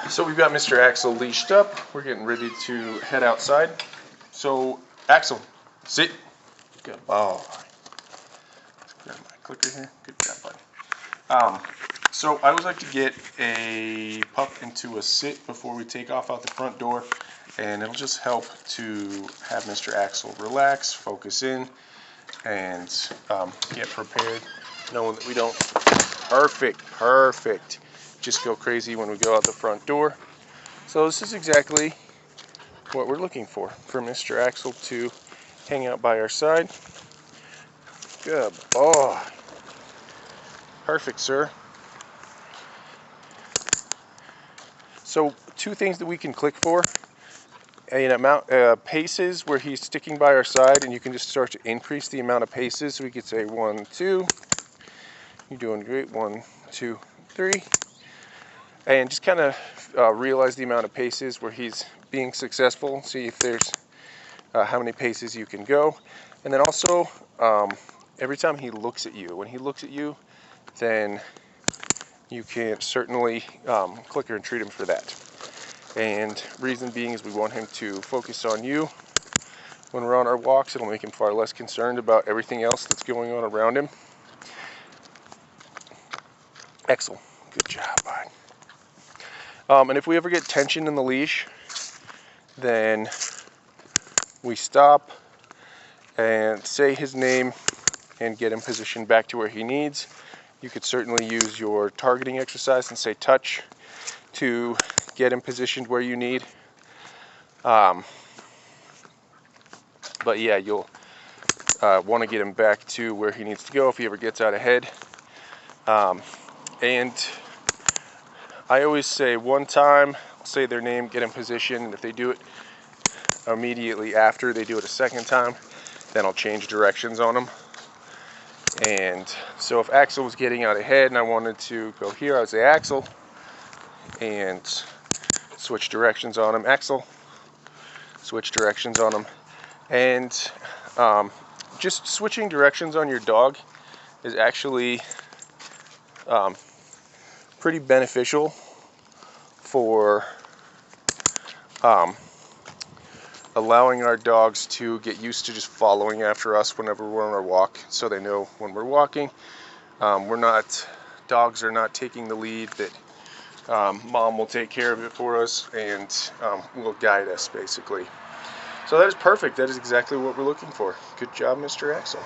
So we've got Mr. Axel leashed up. We're getting ready to head outside. So Axel, sit. Good boy. Let's grab my clicker here. Good job, buddy. So I always like to get a pup into a sit before we take off out the front door, and it'll just help to have Mr. Axel relax, focus in, and get prepared, knowing that we don't perfect just go crazy when we go out the front door. So this is exactly what we're looking for Mr. Axel to hang out by our side. Good boy. Perfect, sir. So two things that we can click for: an amount paces where he's sticking by our side, and you can just start to increase the amount of paces. So we could say 1, 2. You're doing great. 1, 2, 3. And just kind of realize the amount of paces where he's being successful. See if there's how many paces you can go. And then also, every time he looks at you, when he looks at you, then you can certainly clicker and treat him for that. And reason being is we want him to focus on you when we're on our walks. It'll make him far less concerned about everything else that's going on around him. Excellent. Good job, bud. And if we ever get tension in the leash, then we stop and say his name and get him positioned back to where he needs. You could certainly use your targeting exercise and say touch to get him positioned where you need. But yeah, you'll want to get him back to where he needs to go if he ever gets out ahead. And I always say one time, I'll say their name, get in position, and if they do it immediately after they do it a second time, then I'll change directions on them. And so if Axel was getting out ahead and I wanted to go here, I would say Axel, and switch directions on him. Axel, switch directions on him. And just switching directions on your dog is actually pretty beneficial for allowing our dogs to get used to just following after us whenever we're on our walk, so they know when we're walking. Dogs are not taking the lead, that mom will take care of it for us and will guide us, basically. So that is perfect. That is exactly what we're looking for. Good job, Mr. Axel.